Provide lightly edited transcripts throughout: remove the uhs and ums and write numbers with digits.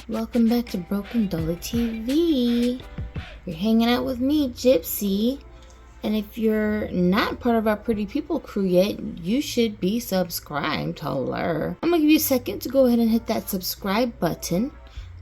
Welcome back to Broken Dolly TV. You're hanging out with me, Gypsy. And if you're not part of our Pretty People crew yet, you should be subscribed. Holler. I'm going to give you a second to go ahead and hit that subscribe button.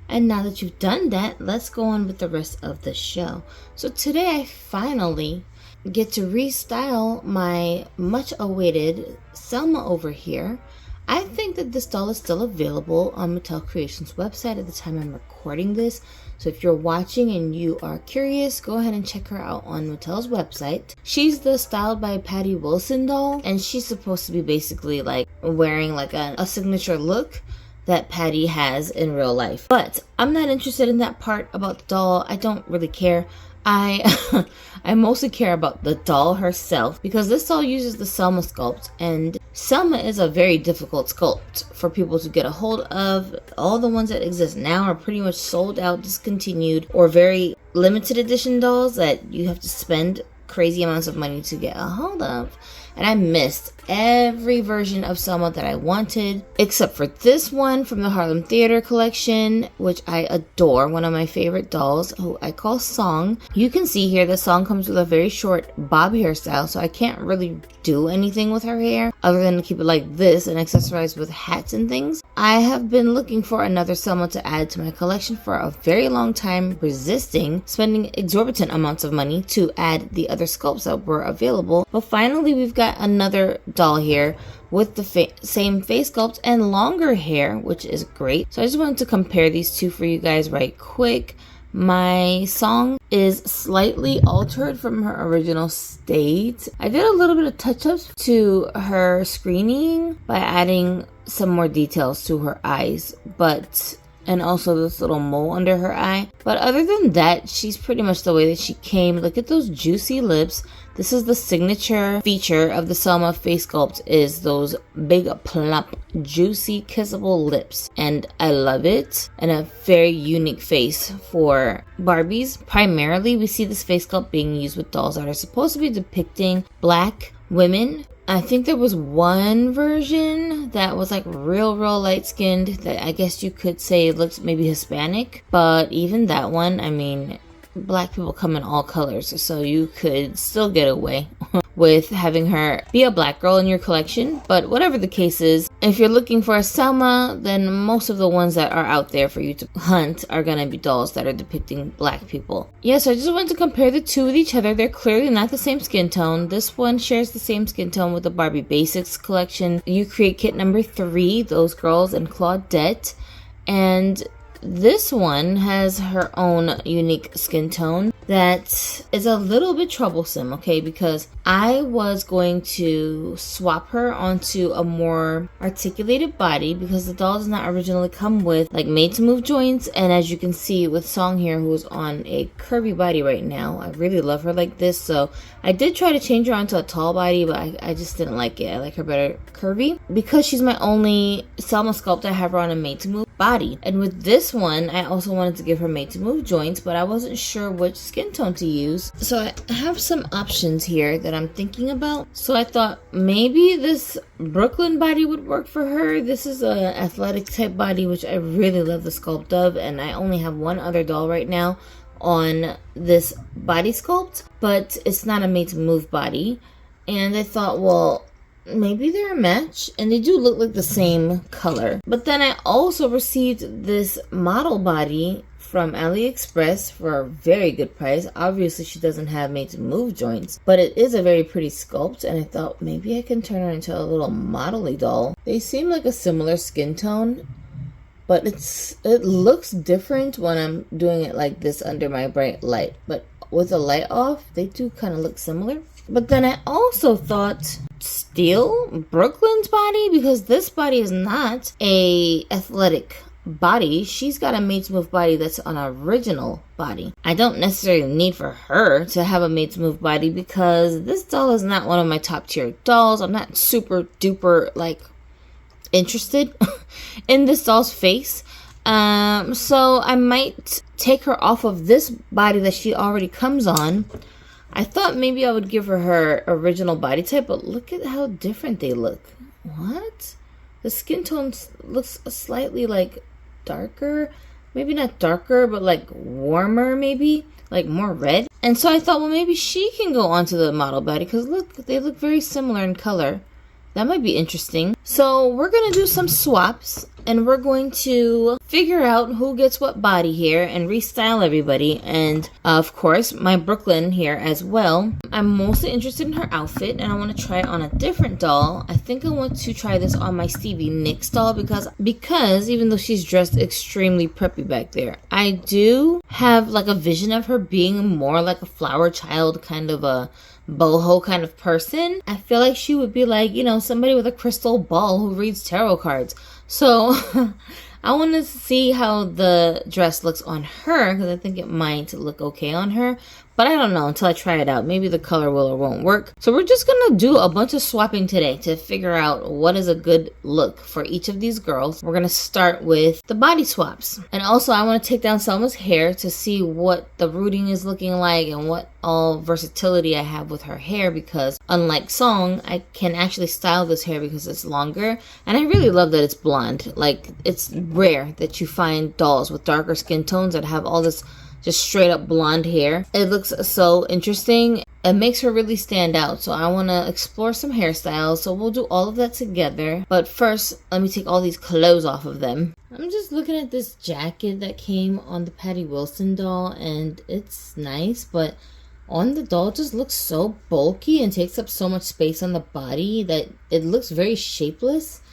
And now that you've done that, let's go on with the rest of the show. So today I finally get to restyle my much awaited Selma over here. I think that this doll is still available on Mattel Creations website at the time I'm recording this. So if you're watching and you are curious, go ahead and check her out on Mattel's website. She's the Styled by Patti Wilson doll, and she's supposed to be basically like wearing like a signature look that Patti has in real life. But I'm not interested in that part about the doll. I don't really care. I mostly care about the doll herself because this doll uses the Selma sculpt, and Selma is a very difficult sculpt for people to get a hold of. All the ones that exist now are pretty much sold out, discontinued, or very limited edition dolls that you have to spend crazy amounts of money to get a hold of. And I missed every version of Selma that I wanted, except for this one from the Harlem Theater collection, which I adore. One of my favorite dolls, who I call Song. You can see here the Song comes with a very short bob hairstyle, so I can't really do anything with her hair other than to keep it like this and accessorize with hats and things. I have been looking for another Selma to add to my collection for a very long time, resisting spending exorbitant amounts of money to add the other sculpts that were available. But finally we've got another doll here with the same face sculpt and longer hair, which is great. So I just wanted to compare these two for you guys right quick. My Song is slightly altered from her original state. I did a little bit of touch-ups to her screening by adding some more details to her eyes, and also this little mole under her eye. But other than that, she's pretty much the way that she came. Look at those juicy lips. This is the signature feature of the Selma face sculpt, is those big, plump, juicy, kissable lips. And I love it. And a very unique face for Barbies. Primarily, we see this face sculpt being used with dolls that are supposed to be depicting Black women. I think there was one version that was like real light skinned that I guess you could say looked maybe Hispanic, but even that one, I mean, Black people come in all colors, so you could still get away with having her be a Black girl in your collection. But whatever the case is, if you're looking for a Selma, then most of the ones that are out there for you to hunt are gonna be dolls that are depicting Black people. Yeah, so I just wanted to compare the two with each other. They're clearly not the same skin tone. This one shares the same skin tone with the Barbie Basics collection. You create kit number 3, those girls and Claudette. And this one has her own unique skin tone that is a little bit troublesome, okay? Because I was going to swap her onto a more articulated body because the doll does not originally come with like made to move joints. And as you can see with Song here, who's on a curvy body right now, I really love her like this. So I did try to change her onto a tall body, but I just didn't like it. I like her better curvy. Because she's my only Selma sculpt, I have her on a made to move body. And with this one, I also wanted to give her made to move joints, but I wasn't sure which skin tone to use. So I have some options here that I'm thinking about. So I thought maybe this Brooklyn body would work for her. This is a athletic type body, which I really love the sculpt of, and I only have one other doll right now on this body sculpt, but it's not a made to move body. And I thought, well, maybe they're a match, and they do look like the same color. But then I also received this model body from AliExpress for a very good price. Obviously she doesn't have made to move joints, but it is a very pretty sculpt, and I thought maybe I can turn her into a little model-y doll. They seem like a similar skin tone, but it looks different when I'm doing it like this under my bright light. But with the light off, they do kind of look similar. But then I also thought steal Brooklyn's body, because this body is not a athletic body. She's got a made to move body that's an original body. I don't necessarily need for her to have a made to move body because this doll is not one of my top tier dolls. I'm not super duper like interested in this doll's face. So I might take her off of this body that she already comes on. I thought maybe I would give her original body type, but look at how different they look. What? The skin tone looks slightly like darker. maybe not darker, but like warmer maybe, like more red. And so I thought, well, maybe she can go onto the model body because look, they look very similar in color. That might be interesting. So we're going to do some swaps and we're going to figure out who gets what body here and restyle everybody. And of course, my Brooklyn here as well. I'm mostly interested in her outfit and I want to try it on a different doll. I think I want to try this on my Stevie Nicks doll because even though she's dressed extremely preppy back there, I do have like a vision of her being more like a flower child, kind of a boho kind of person. I feel like she would be like, you know, somebody with a crystal ball who reads tarot cards. So I want to see how the dress looks on her because I think it might look okay on her. But I don't know until I try it out. Maybe the color will or won't work. So we're just going to do a bunch of swapping today to figure out what is a good look for each of these girls. We're going to start with the body swaps. And also I want to take down Selma's hair to see what the rooting is looking like and what all versatility I have with her hair, because unlike Song, I can actually style this hair because it's longer. And I really love that it's blonde. Like, it's rare that you find dolls with darker skin tones that have all this just straight up blonde hair. It looks so interesting. It makes her really stand out. So I want to explore some hairstyles. So we'll do all of that together. But first, let me take all these clothes off of them. I'm just looking at this jacket that came on the Patti Wilson doll. And it's nice. But on the doll, it just looks so bulky and takes up so much space on the body that it looks very shapeless.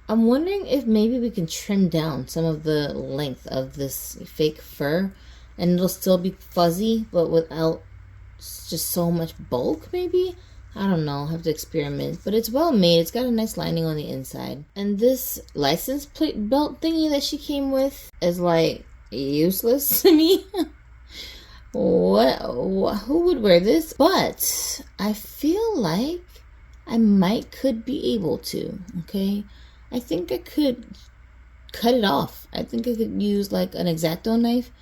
I'm wondering if maybe we can trim down some of the length of this fake fur. And it'll still be fuzzy, but without just so much bulk, maybe? I don't know. I'll have to experiment. But it's well made. It's got a nice lining on the inside. And this license plate belt thingy that she came with is, like, useless to me. Who would wear this? But I feel like I could be able to, okay? I think I could cut it off. I think I could use, like, an X-Acto knife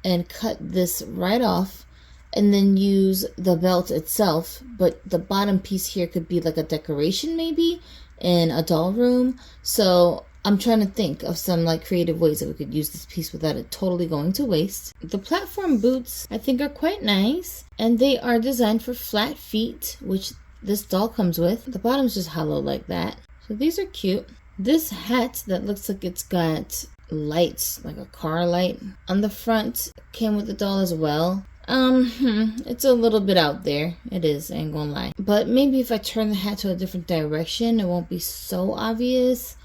and cut this right off and then use the belt itself, but the bottom piece here could be like a decoration maybe in a doll room. So I'm trying to think of some like creative ways that we could use this piece without it totally going to waste. The platform boots I think are quite nice, and they are designed for flat feet, which this doll comes with. The bottom's just hollow like that. So these are cute. This hat that looks like it's got lights, like a car light on the front, came with the doll as well. It's a little bit out there. It is, I ain't gonna lie. But maybe if I turn the hat to a different direction, it won't be so obvious.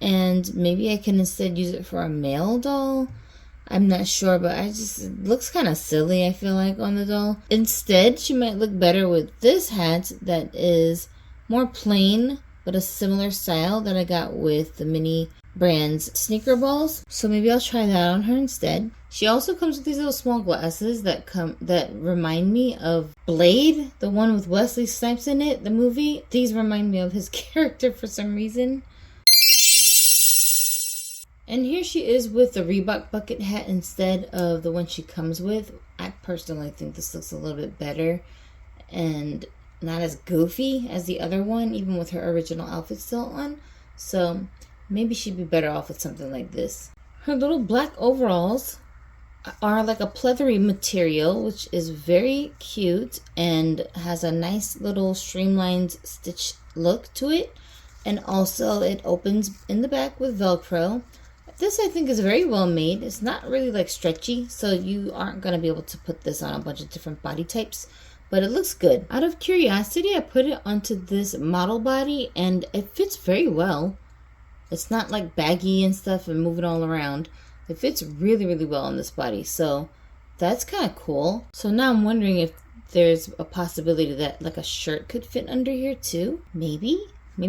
And maybe I can instead use it for a male doll. I'm not sure, but it looks kind of silly, I feel like, on the doll. Instead, she might look better with this hat that is more plain, but a similar style that I got with the Mini Brands sneaker balls. So maybe I'll try that on her instead. She also comes with these little small glasses that remind me of Blade, the one with Wesley Snipes in it, the movie. These remind me of his character for some reason. And here she is with the Reebok bucket hat instead of the one she comes with. I personally think this looks a little bit better and not as goofy as the other one, even with her original outfit still on. So maybe she'd be better off with something like this. Her little black overalls are like a pleathery material, which is very cute and has a nice little streamlined stitch look to it. And also it opens in the back with Velcro. This I think is very well made. It's not really like stretchy, so you aren't going to be able to put this on a bunch of different body types. But it looks good. Out of curiosity, I put it onto this model body and it fits very well. It's not like baggy and stuff and moving all around. It fits really, really well on this body. So that's kind of cool. So now I'm wondering if there's a possibility that like a shirt could fit under here too. Maybe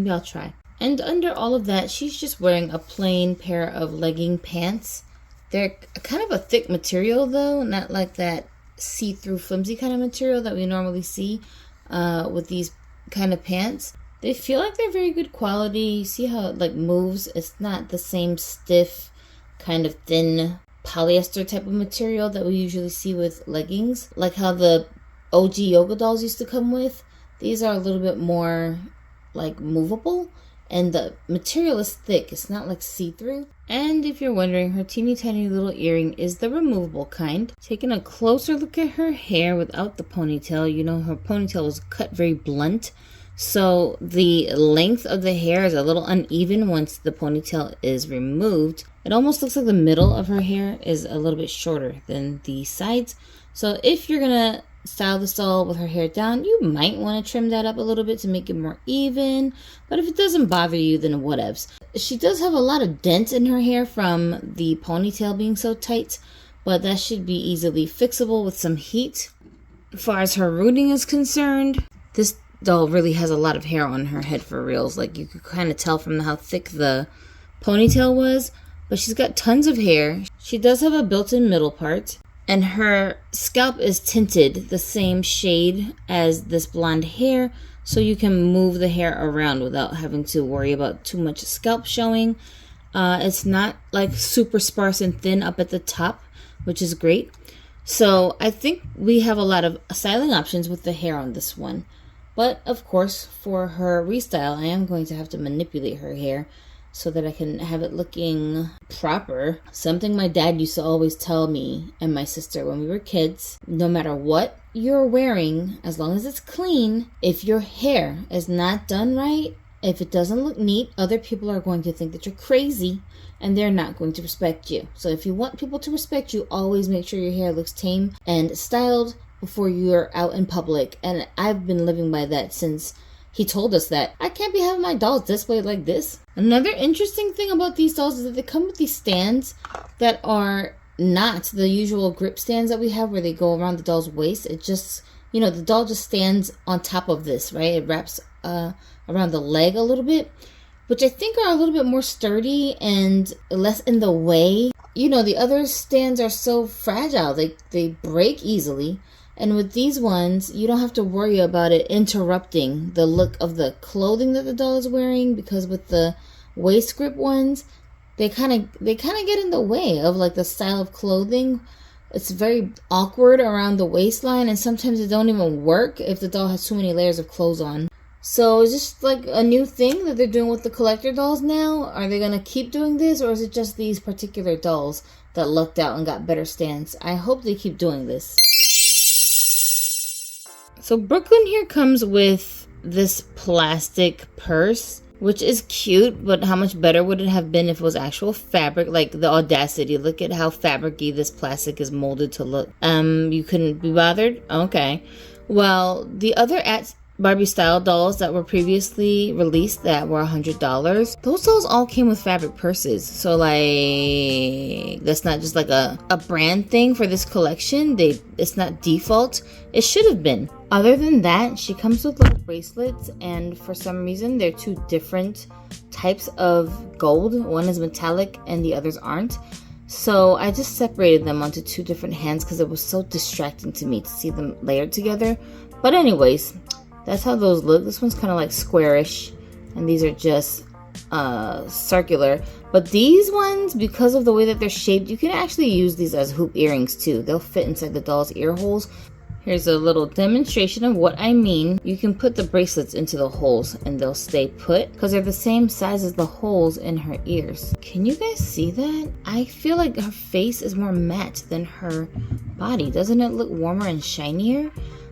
I'll try. And under all of that, she's just wearing a plain pair of legging pants. They're kind of a thick material though, not like that see-through flimsy kind of material that we normally see with these kind of pants. They feel like they're very good quality. You see how it like moves? It's not the same stiff, kind of thin polyester type of material that we usually see with leggings. Like how the OG yoga dolls used to come with. These are a little bit more like movable. and the material is thick. It's not like see-through. And if you're wondering, her teeny tiny little earring is the removable kind. Taking a closer look at her hair without the ponytail, you know, her ponytail was cut very blunt. So the length of the hair is a little uneven once the ponytail is removed. It almost looks like the middle of her hair is a little bit shorter than the sides. So if you're gonna style this doll with her hair down, you might want to trim that up a little bit to make it more even. But if it doesn't bother you, then whatevs. She does have a lot of dent in her hair from the ponytail being so tight, but that should be easily fixable with some heat. As far as her rooting is concerned, this doll really has a lot of hair on her head for reals. Like, you could kind of tell from how thick the ponytail was, but she's got tons of hair. She does have a built-in middle part, and her scalp is tinted the same shade as this blonde hair, so you can move the hair around without having to worry about too much scalp showing. It's not like super sparse and thin up at the top, which is great. So I think we have a lot of styling options with the hair on this one. But of course, for her restyle, I am going to have to manipulate her hair so that I can have it looking proper. Something my dad used to always tell me and my sister when we were kids: no matter what you're wearing, as long as it's clean, if your hair is not done right, if it doesn't look neat, other people are going to think that you're crazy and they're not going to respect you. So if you want people to respect you, always make sure your hair looks tame and styled before you're out in public. And I've been living by that since he told us that. I can't be having my dolls displayed like this. Another interesting thing about these dolls is that they come with these stands that are not the usual grip stands that we have where they go around the doll's waist. It just, you know, the doll just stands on top of this, right? It wraps around the leg a little bit, which I think are a little bit more sturdy and less in the way. You know, the other stands are so fragile. They break easily. And with these ones, you don't have to worry about it interrupting the look of the clothing that the doll is wearing, because with the waist grip ones, they kind of get in the way of like the style of clothing. It's very awkward around the waistline, and sometimes it don't even work if the doll has too many layers of clothes on. So is this like a new thing that they're doing with the collector dolls now? Are they going to keep doing this, or is it just these particular dolls that lucked out and got better stands? I hope they keep doing this. So Brooklyn here comes with this plastic purse, which is cute, but how much better would it have been if it was actual fabric? Like, the audacity. Look at how fabric-y this plastic is molded to look. You couldn't be bothered? Okay. Well, the other BarbieStyle dolls that were previously released that were $100, those dolls all came with fabric purses. So like, that's not just like a brand thing for this collection. It's not default. It should have been. Other than that, she comes with little bracelets, and for some reason they're two different types of gold. One is metallic and the others aren't. So I just separated them onto two different hands because it was so distracting to me to see them layered together. But anyways, that's how those look. This one's kind of like squarish, and these are just circular. But these ones, because of the way that they're shaped, you can actually use these as hoop earrings too. They'll fit inside the doll's ear holes. Here's a little demonstration of what I mean. You can put the bracelets into the holes and they'll stay put because they're the same size as the holes in her ears. Can you guys see that? I feel like her face is more matte than her body. Doesn't it look warmer and shinier?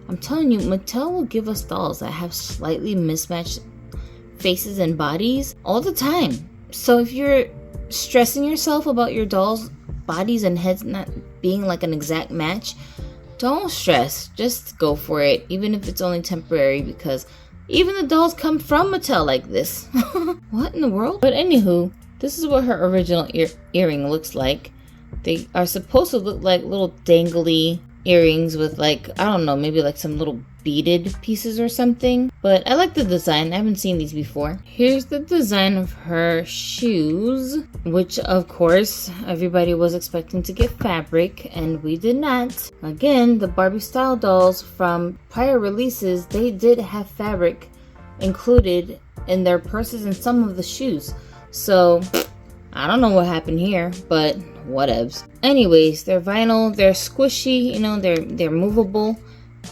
I'm telling you, Mattel will give us dolls that have slightly mismatched faces and bodies all the time. So if you're stressing yourself about your dolls' bodies and heads not being like an exact match, don't stress. Just go for it, even if it's only temporary, because even the dolls come from Mattel like this. What in the world? But anywho, this is what her original earring looks like. They are supposed to look like little dangly earrings with, like, I don't know, maybe like some little beaded pieces or something. But I like the design. I haven't seen these before. Here's the design of her shoes, which of course everybody was expecting to get fabric, and we did not. Again, the BarbieStyle dolls from prior releases, they did have fabric included in their purses and some of the shoes. So I don't know what happened here, but whatevs. Anyways, they're vinyl, they're squishy, you know, they're movable,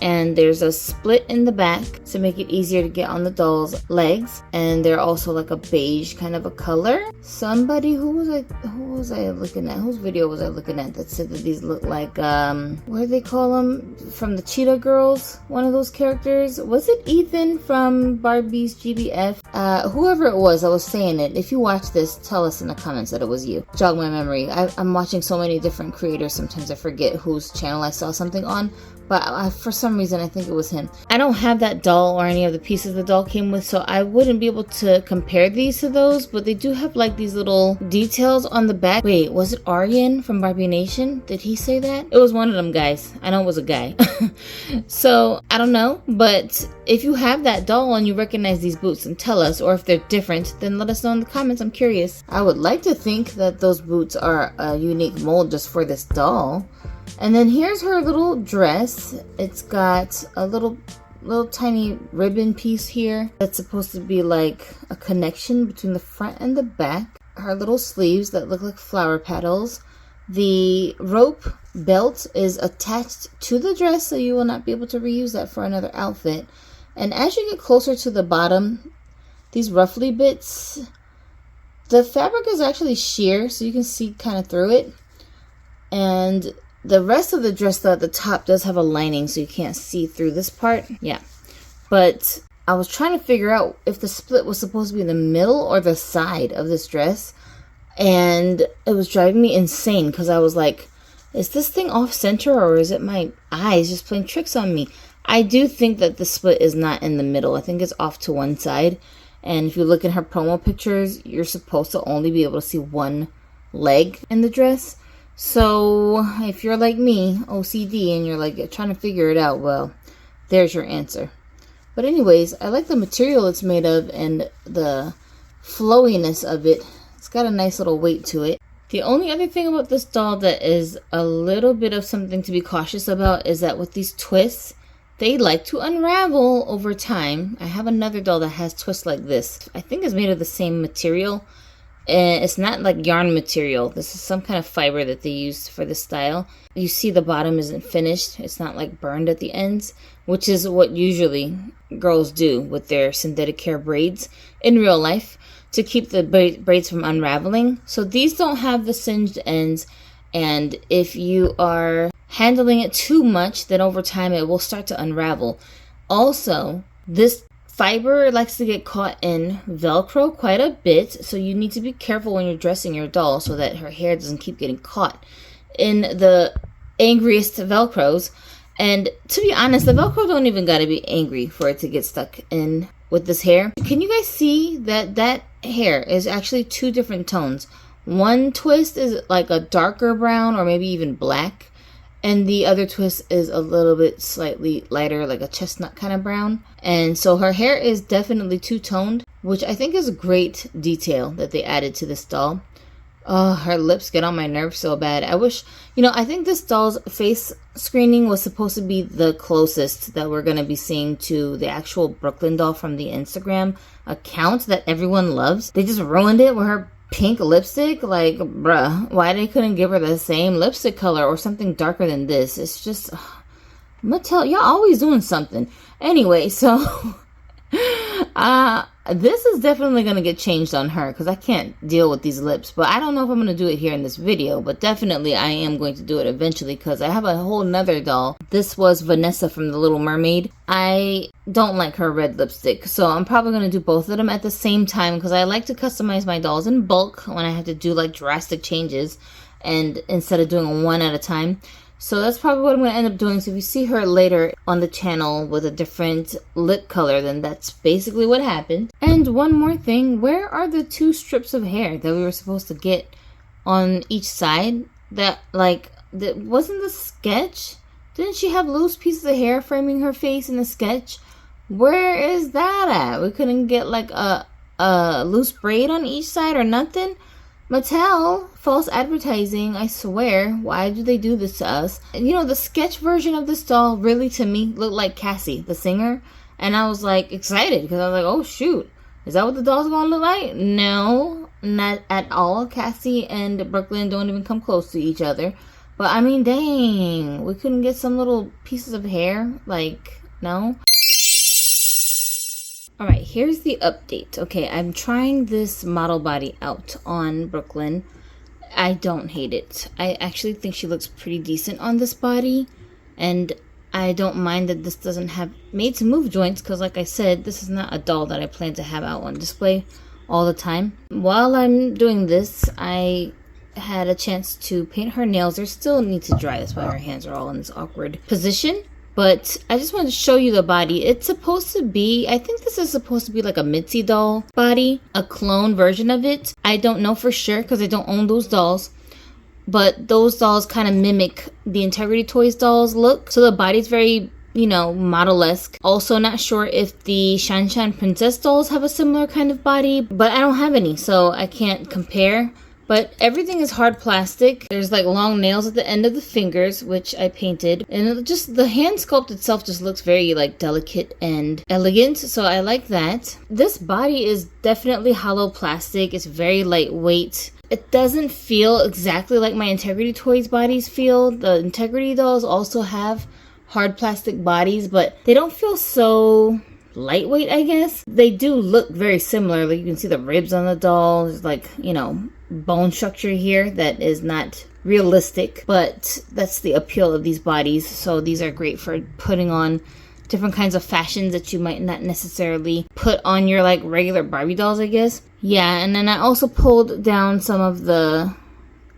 And there's a split in the back to make it easier to get on the doll's legs. And they're also like a beige kind of a color. Somebody, who was I looking at? Whose video was I looking at that said that these look like, what do they call them? From the Cheetah Girls? One of those characters? Was it Ethan from Barbie's GBF? Whoever it was, I was saying it. If you watch this, tell us in the comments that it was you. Jog my memory. I'm watching so many different creators, sometimes I forget whose channel I saw something on. But for some reason, I think it was him. I don't have that doll or any of the pieces the doll came with, so I wouldn't be able to compare these to those. But they do have like these little details on the back. Wait, was it Aryan from Barbie Nation? Did he say that? It was one of them guys. I know it was a guy. So, I don't know. But if you have that doll and you recognize these boots, and tell us. Or if they're different, then let us know in the comments. I'm curious. I would like to think that those boots are a unique mold just for this doll. And then here's her little dress. It's got a little tiny ribbon piece here that's supposed to be like a connection between the front and the back. Her little sleeves that look like flower petals. The rope belt is attached to the dress, so you will not be able to reuse that for another outfit. And as you get closer to the bottom, these ruffly bits, the fabric is actually sheer, so you can see kind of through it. And the rest of the dress, though, at the top does have a lining, so you can't see through this part. Yeah. But I was trying to figure out if the split was supposed to be in the middle or the side of this dress. And it was driving me insane because I was like, is this thing off center or is it my eyes just playing tricks on me? I do think that the split is not in the middle. I think it's off to one side. And if you look at her promo pictures, you're supposed to only be able to see one leg in the dress. So if you're like me, OCD, and you're like trying to figure it out, well, there's your answer. But anyways, I like the material it's made of and the flowiness of it. It's got a nice little weight to it. The only other thing about this doll that is a little bit of something to be cautious about is that with these twists, they like to unravel over time. I have another doll that has twists like this. I think it's made of the same material. And it's not like yarn material. This is some kind of fiber that they used for this style. You see the bottom isn't finished. It's not like burned at the ends, which is what usually girls do with their synthetic hair braids in real life to keep the braids from unraveling. So these don't have the singed ends, and if you are handling it too much, then over time it will start to unravel. Also, this fiber likes to get caught in Velcro quite a bit, so you need to be careful when you're dressing your doll so that her hair doesn't keep getting caught in the angriest Velcros. And to be honest, the Velcro don't even gotta be angry for it to get stuck in with this hair. Can you guys see that that hair is actually two different tones? One twist is like a darker brown or maybe even black, and the other twist is a little bit slightly lighter, like a chestnut kind of brown. And so her hair is definitely two-toned, which I think is a great detail that they added to this doll. Oh, her lips get on my nerves so bad. I wish, I think this doll's face screening was supposed to be the closest that we're going to be seeing to the actual Brooklyn doll from the Instagram account that everyone loves. They just ruined it with her pink lipstick. Like, bruh, why they couldn't give her the same lipstick color or something darker than this? It's just, Mattel, y'all always doing something. Anyway, so this is definitely going to get changed on her because I can't deal with these lips. But I don't know if I'm going to do it here in this video, but definitely I am going to do it eventually because I have a whole nother doll. This was Vanessa from The Little Mermaid. I don't like her red lipstick, so I'm probably going to do both of them at the same time because I like to customize my dolls in bulk when I have to do like drastic changes and instead of doing one at a time. So that's probably what I'm going to end up doing. So if you see her later on the channel with a different lip color, then that's basically what happened. And one more thing, where are the two strips of hair that we were supposed to get on each side? That wasn't the sketch? Didn't she have loose pieces of hair framing her face in the sketch? Where is that at? We couldn't get like a loose braid on each side or nothing? Mattel, false advertising, I swear. Why do they do this to us? The sketch version of this doll really, to me, looked like Cassie, the singer. And I was like excited because I was like, oh shoot, is that what the doll's gonna look like? No, not at all. Cassie and Brooklyn don't even come close to each other. But I mean, dang, we couldn't get some little pieces of hair? Like, no? Alright, here's the update. Okay, I'm trying this model body out on Brooklyn. I don't hate it. I actually think she looks pretty decent on this body. And I don't mind that this doesn't have made to move joints, because like I said, this is not a doll that I plan to have out on display all the time. While I'm doing this, I had a chance to paint her nails. They still need to dry, that's why her hands are all in this awkward position. But I just wanted to show you the body. It's supposed to be, I think this is supposed to be like a Mitzi doll body, a clone version of it. I don't know for sure because I don't own those dolls. But those dolls kind of mimic the Integrity Toys dolls look. So the body's very, you know, model-esque. Also not sure if the Shan Shan Princess dolls have a similar kind of body, but I don't have any, so I can't compare. But everything is hard plastic. There's like long nails at the end of the fingers, which I painted. And just the hand sculpt itself just looks very like delicate and elegant. So I like that. This body is definitely hollow plastic. It's very lightweight. It doesn't feel exactly like my Integrity Toys bodies feel. The Integrity dolls also have hard plastic bodies, but they don't feel so lightweight, I guess. They do look very similar. Like you can see the ribs on the doll. There's like, you know, bone structure here that is not realistic, but that's the appeal of these bodies. So these are great for putting on different kinds of fashions that you might not necessarily put on your like regular Barbie dolls, I guess. Yeah, and then I also pulled down some of the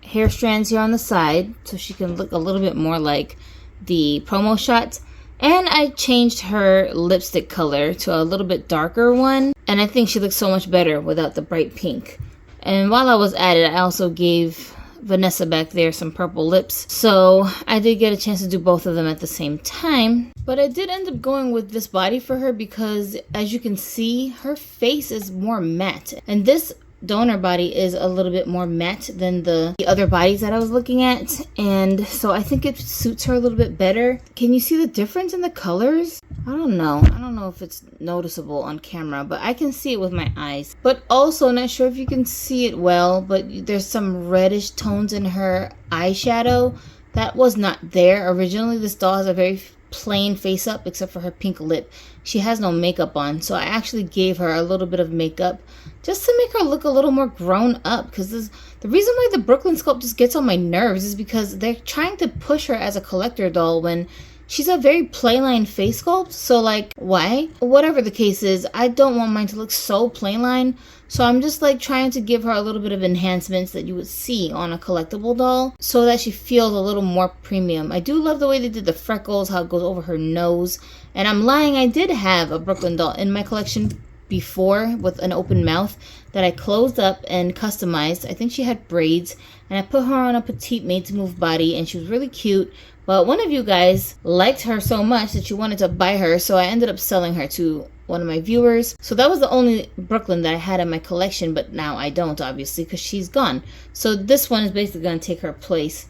hair strands here on the side so she can look a little bit more like the promo shots. And I changed her lipstick color to a little bit darker one, and I think she looks so much better without the bright pink. And while I was at it, I also gave Vanessa back there some purple lips. So I did get a chance to do both of them at the same time. But I did end up going with this body for her because, as you can see, her face is more matte. And this donor body is a little bit more matte than the other bodies that I was looking at. And so I think it suits her a little bit better. Can you see the difference in the colors? I don't know if it's noticeable on camera, but I can see it with my eyes. But also, not sure if you can see it well, but there's some reddish tones in her eyeshadow that was not there originally. This doll has a very plain face up except for her pink lip. She has no makeup on, so I actually gave her a little bit of makeup just to make her look a little more grown up, because the reason why the Brooklyn sculpt just gets on my nerves is because they're trying to push her as a collector doll when she's a very plain face sculpt. So like, why? Whatever the case is, I don't want mine to look so plain line. So I'm just like trying to give her a little bit of enhancements that you would see on a collectible doll so that she feels a little more premium. I do love the way they did the freckles, how it goes over her nose. And I'm lying, I did have a Brooklyn doll in my collection before with an open mouth that I closed up and customized. I think she had braids, and I put her on a petite made to move body, and she was really cute. But one of you guys liked her so much that you wanted to buy her, so I ended up selling her to one of my viewers. So that was the only Brooklyn that I had in my collection, but now I don't, obviously, because she's gone. So this one is basically going to take her place.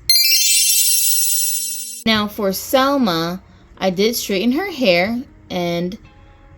Now for Selma, I did straighten her hair and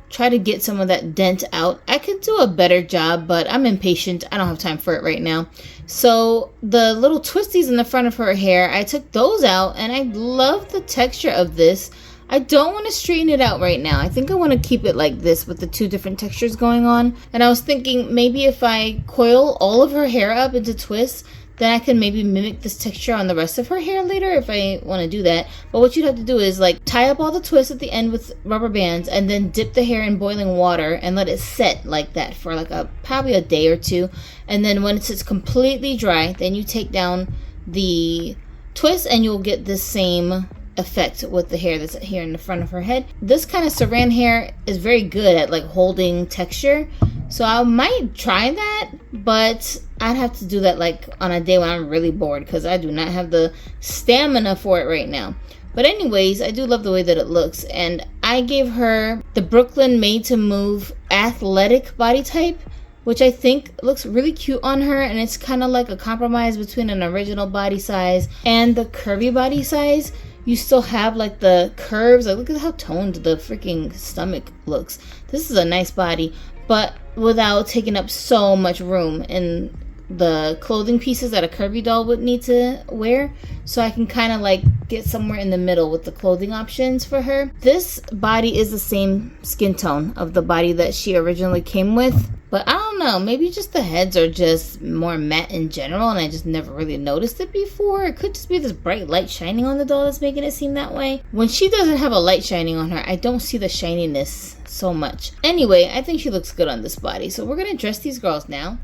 try to get some of that dent out. I could do a better job, but I'm impatient. I don't have time for it right now. So the little twisties in the front of her hair, I took those out, and I love the texture of this. I don't want to straighten it out right now. I think I want to keep it like this with the two different textures going on. And I was thinking maybe if I coil all of her hair up into twists, then I can maybe mimic this texture on the rest of her hair later if I want to do that. But what you'd have to do is like tie up all the twists at the end with rubber bands and then dip the hair in boiling water and let it set like that for like probably a day or two. And then when it's completely dry, then you take down the twist and you'll get this same effect with the hair that's here in the front of her head. This kind of saran hair is very good at like holding texture, so I might try that, but I'd have to do that like on a day when I'm really bored, because I do not have the stamina for it right now. But anyways, I do love the way that it looks, and I gave her the Brooklyn Made to Move athletic body type, which I think looks really cute on her, and it's kind of like a compromise between an original body size and the curvy body size. You still have like the curves. Like, look at how toned the freaking stomach looks. This is a nice body, but without taking up so much room in the clothing pieces that a curvy doll would need to wear, so I can kind of like get somewhere in the middle with the clothing options for her. This body is the same skin tone of the body that she originally came with, but I don't know, maybe just the heads are just more matte in general and I just never really noticed it before. It could just be this bright light shining on the doll that's making it seem that way. When she doesn't have a light shining on her, I don't see the shininess so much. Anyway, I think she looks good on this body, so we're gonna dress these girls now.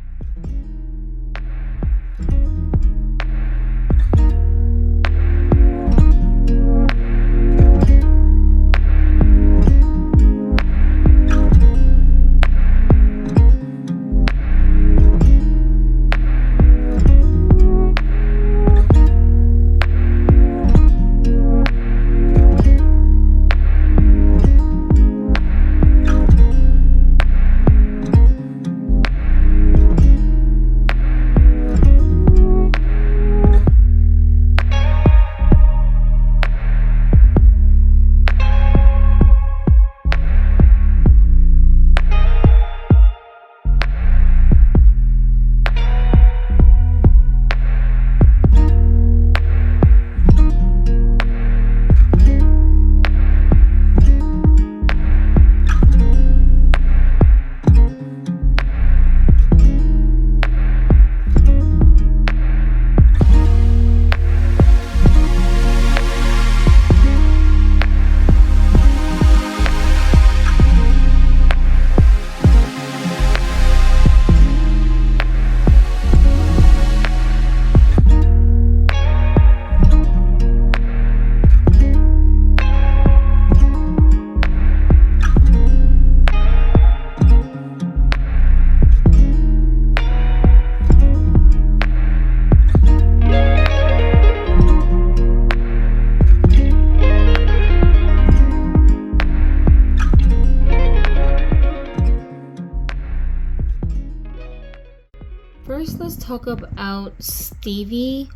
First, let's talk about Stevie,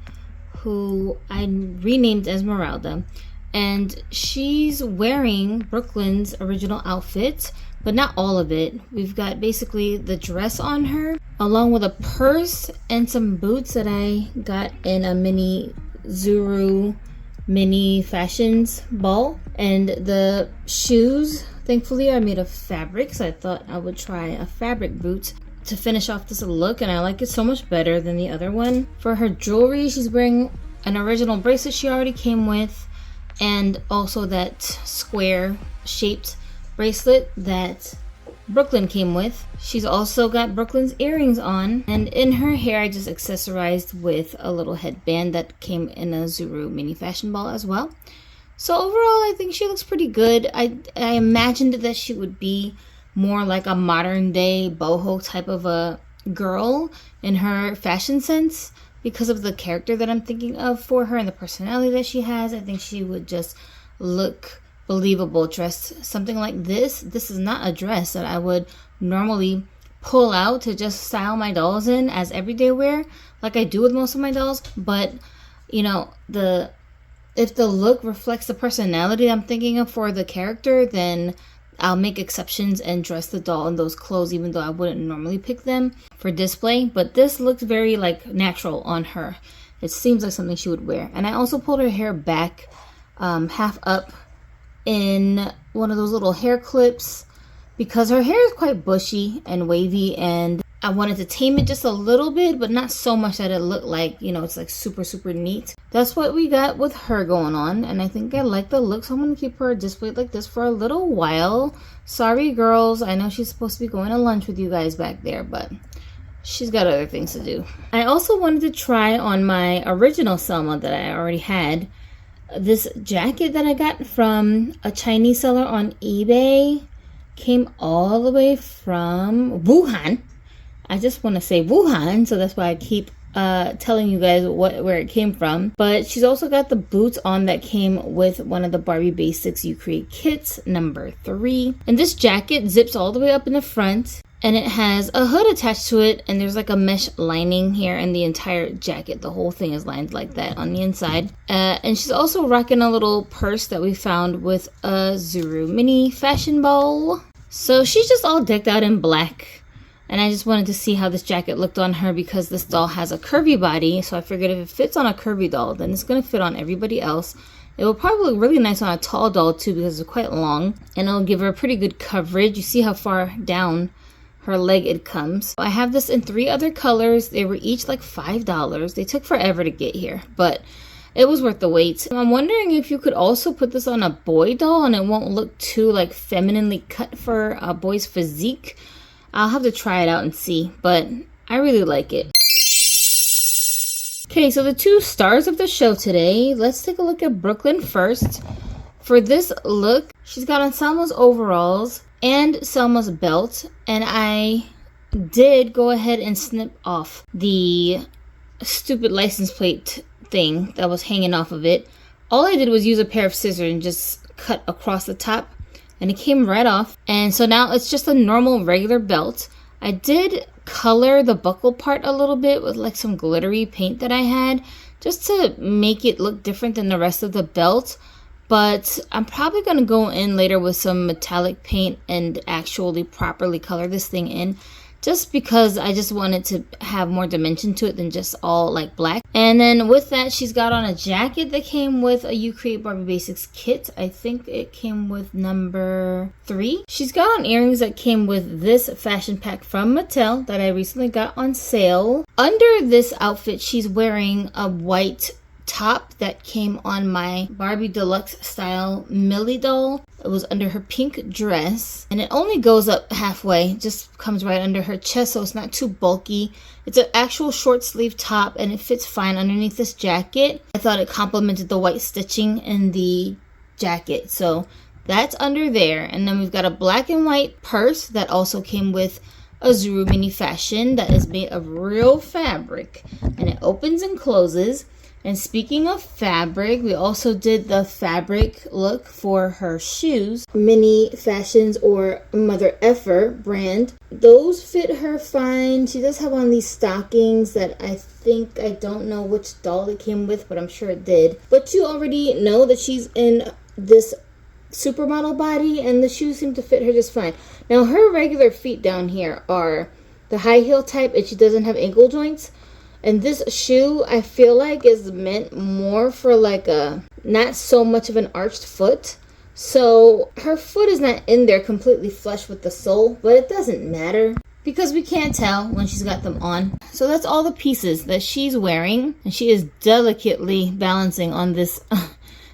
who I renamed Esmeralda, and she's wearing Brooklyn's original outfit, but not all of it. We've got basically the dress on her, along with a purse and some boots that I got in a mini Zuru mini fashions ball, and the shoes thankfully are made of fabric, so I thought I would try a fabric boot to finish off this look, and I like it so much better than the other one. For her jewelry, she's wearing an original bracelet she already came with, and also that square shaped bracelet that Brooklyn came with. She's also got Brooklyn's earrings on, and in her hair I just accessorized with a little headband that came in a Zuru mini fashion ball as well. So overall, I think she looks pretty good. I imagined that she would be more like a modern day boho type of a girl in her fashion sense because of the character that I'm thinking of for her and the personality that she has. I think she would just look believable dressed something like this. This is not a dress that I would normally pull out to just style my dolls in as everyday wear like I do with most of my dolls, but you know, if the look reflects the personality I'm thinking of for the character, then I'll make exceptions and dress the doll in those clothes, even though I wouldn't normally pick them for display. But this looks very like natural on her. It seems like something she would wear. And I also pulled her hair back half up in one of those little hair clips because her hair is quite bushy and wavy, and I wanted to tame it just a little bit, but not so much that it looked like, you know, it's like super, super neat. That's what we got with her going on, and I think I like the look, so I'm going to keep her displayed like this for a little while. Sorry, girls. I know she's supposed to be going to lunch with you guys back there, but she's got other things to do. I also wanted to try on my original Selma that I already had. This jacket that I got from a Chinese seller on eBay came all the way from Wuhan. I just want to say Wuhan, so that's why I keep telling you guys where it came from. But she's also got the boots on that came with one of the Barbie Basics You Create kits, number 3. And this jacket zips all the way up in the front, and it has a hood attached to it, and there's like a mesh lining here in the entire jacket. The whole thing is lined like that on the inside. And she's also rocking a little purse that we found with a Zuru mini fashion bowl. So she's just all decked out in black. And I just wanted to see how this jacket looked on her because this doll has a curvy body. So I figured if it fits on a curvy doll, then it's going to fit on everybody else. It will probably look really nice on a tall doll too because it's quite long. And it'll give her pretty good coverage. You see how far down her leg it comes. I have this in 3 other colors. They were each like $5. They took forever to get here, but it was worth the wait. I'm wondering if you could also put this on a boy doll and it won't look too like femininely cut for a boy's physique. I'll have to try it out and see, but I really like it. Okay, so the 2 stars of the show today. Let's take a look at Brooklyn first. For this look, she's got on Selma's overalls and Selma's belt, and I did go ahead and snip off the stupid license plate thing that was hanging off of it. All I did was use a pair of scissors and just cut across the top, and it came right off. And so now it's just a normal regular belt. I did color the buckle part a little bit with like some glittery paint that I had just to make it look different than the rest of the belt. But I'm probably going to go in later with some metallic paint and actually properly color this thing in, just because I just wanted to have more dimension to it than just all like black. And then with that, she's got on a jacket that came with a You Create Barbie Basics kit. I think it came with number 3. She's got on earrings that came with this fashion pack from Mattel that I recently got on sale. Under this outfit, she's wearing a white top that came on my Barbie Deluxe Style Millie doll. It was under her pink dress, and it only goes up halfway, just comes right under her chest, so it's not too bulky. It's an actual short sleeve top, and it fits fine underneath this jacket. I thought it complemented the white stitching in the jacket, so that's under there. And then we've got a black and white purse that also came with a Zuru mini fashion that is made of real fabric, and it opens and closes. And speaking of fabric, we also did the fabric look for her shoes. Mini Fashions or Mother Effer brand. Those fit her fine. She does have on these stockings that I don't know which doll it came with, but I'm sure it did. But you already know that she's in this supermodel body, and the shoes seem to fit her just fine. Now, her regular feet down here are the high heel type, and she doesn't have ankle joints. And this shoe, I feel like, is meant more for like a, not so much of an arched foot. So her foot is not in there completely flush with the sole, but it doesn't matter because we can't tell when she's got them on. So that's all the pieces that she's wearing. And she is delicately balancing on this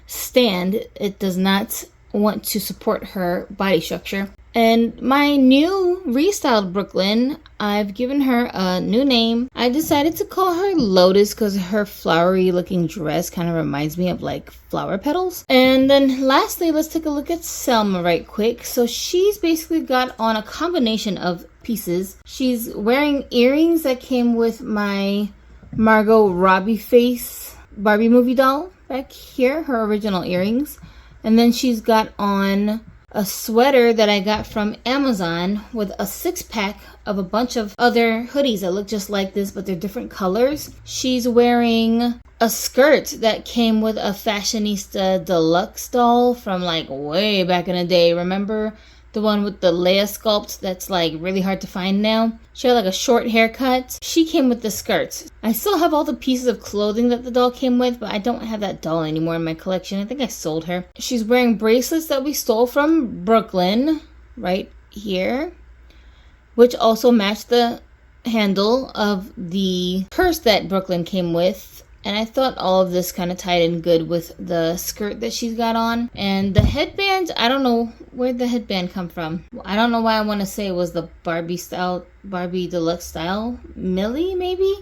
stand. It does not want to support her body structure. And my new restyled Brooklyn, I've given her a new name. I decided to call her Lotus because her flowery looking dress kind of reminds me of like flower petals. And then lastly, let's take a look at Selma right quick. So she's basically got on a combination of pieces. She's wearing earrings that came with my Margot Robbie face Barbie movie doll back here, her original earrings. And then she's got on a sweater that I got from Amazon with a 6-pack of a bunch of other hoodies that look just like this, but they're different colors. She's wearing a skirt that came with a Fashionista Deluxe doll from like way back in the day. Remember the one with the Leia sculpt that's like really hard to find now? She had like a short haircut. She came with the skirt. I still have all the pieces of clothing that the doll came with, but I don't have that doll anymore in my collection. I think I sold her. She's wearing bracelets that we stole from Brooklyn right here, which also matched the handle of the purse that Brooklyn came with. And I thought all of this kind of tied in good with the skirt that she's got on. And the headband, I don't know where'd the headband come from. I don't know why I want to say it was the Barbie Deluxe Style Millie maybe,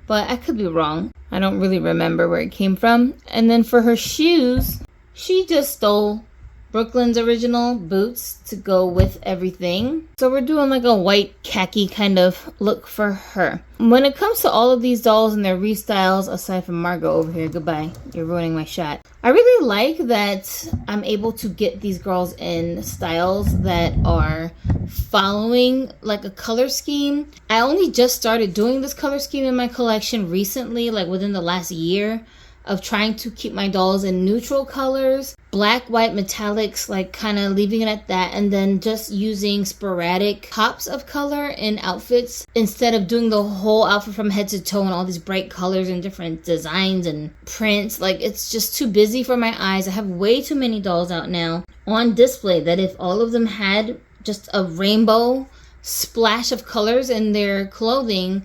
but I could be wrong. I don't really remember where it came from. And then for her shoes, she just stole Brooklyn's original boots to go with everything. So we're doing like a white khaki kind of look for her. When it comes to all of these dolls and their restyles, aside from Margot over here, goodbye, you're ruining my shot. I really like that I'm able to get these girls in styles that are following like a color scheme. I only just started doing this color scheme in my collection recently, like within the last year. of trying to keep my dolls in neutral colors, black, white, metallics, like kind of leaving it at that, and then just using sporadic pops of color in outfits instead of doing the whole outfit from head to toe and all these bright colors and different designs and prints. Like, it's just too busy for my eyes. I have way too many dolls out now on display that if all of them had just a rainbow splash of colors in their clothing,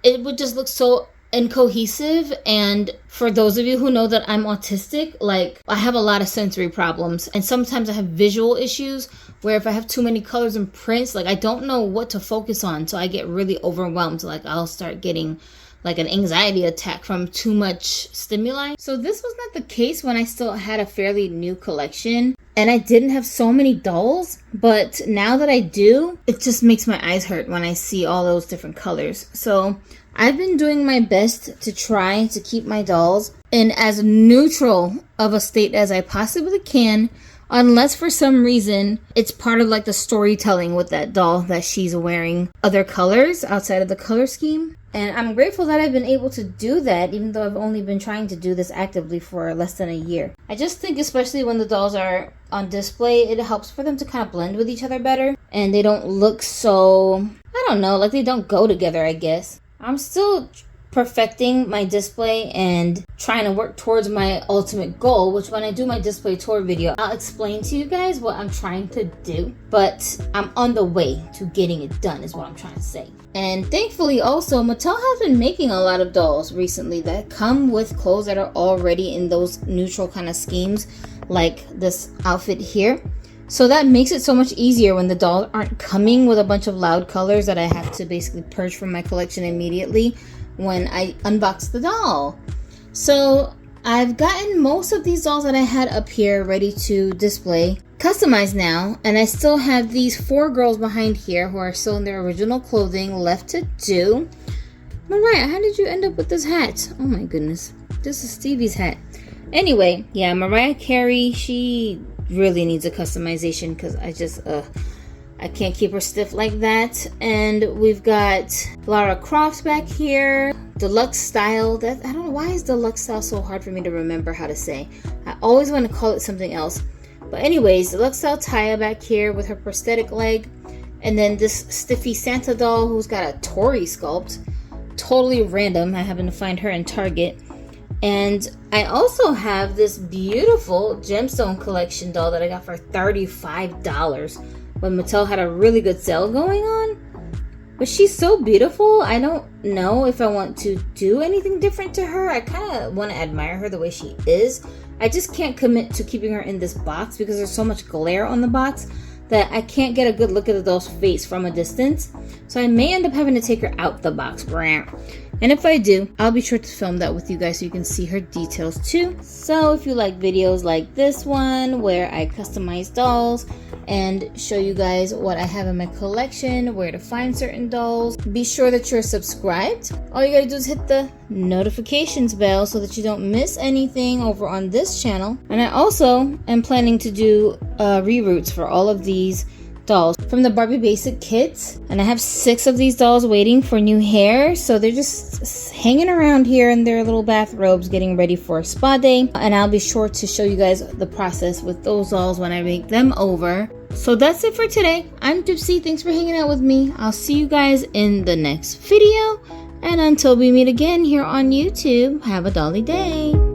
it would just look so incohesive. And for those of you who know that I'm autistic, like, I have a lot of sensory problems, and sometimes I have visual issues where if I have too many colors and prints, like, I don't know what to focus on, so I get really overwhelmed. Like, I'll start getting like an anxiety attack from too much stimuli. So this was not the case when I still had a fairly new collection and I didn't have so many dolls, but now that I do, it just makes my eyes hurt when I see all those different colors. So I've been doing my best to try to keep my dolls in as neutral of a state as I possibly can, unless for some reason it's part of like the storytelling with that doll that she's wearing other colors outside of the color scheme. And I'm grateful that I've been able to do that, even though I've only been trying to do this actively for less than a year. I just think especially when the dolls are on display, it helps for them to kind of blend with each other better. And they don't look so, I don't know, like they don't go together, I guess. I'm still perfecting my display and trying to work towards my ultimate goal, which when I do my display tour video, I'll explain to you guys what I'm trying to do. But I'm on the way to getting it done is what I'm trying to say. And thankfully also, Mattel has been making a lot of dolls recently that come with clothes that are already in those neutral kind of schemes, like this outfit here. So that makes it so much easier when the dolls aren't coming with a bunch of loud colors that I have to basically purge from my collection immediately when I unbox the doll. So I've gotten most of these dolls that I had up here ready to display customized now, and I still have these 4 girls behind here who are still in their original clothing left to do. Mariah, how did you end up with this hat? Oh my goodness, this is Stevie's hat. Anyway, yeah, Mariah Carey, she really needs a customization because I can't keep her stiff like that. And we've got Lara Croft back here, deluxe style. That I don't know, why is deluxe style so hard for me to remember how to say? I always want to call it something else. But anyways, deluxe style Taya back here with her prosthetic leg. And then this stiffy Santa doll who's got a Tory sculpt. Totally random. I happened to find her in Target. And I also have this beautiful gemstone collection doll that I got for $35 when Mattel had a really good sale going on. But she's so beautiful. I don't know if I want to do anything different to her. I kind of want to admire her the way she is. I just can't commit to keeping her in this box because there's so much glare on the box that I can't get a good look at the doll's face from a distance. So I may end up having to take her out the box. And if I do, I'll be sure to film that with you guys so you can see her details too. So if you like videos like this one where I customize dolls and show you guys what I have in my collection, where to find certain dolls, be sure that you're subscribed. All you gotta do is hit the notifications bell so that you don't miss anything over on this channel. And I also am planning to do reroutes for all of these dolls from the Barbie basic kits, and I have 6 of these dolls waiting for new hair, so they're just hanging around here in their little bathrobes getting ready for spa day. And I'll be sure to show you guys the process with those dolls when I make them over. So that's it for today. I'm Gypsy. Thanks for hanging out with me. I'll see you guys in the next video, and until we meet again here on YouTube, have a dolly day.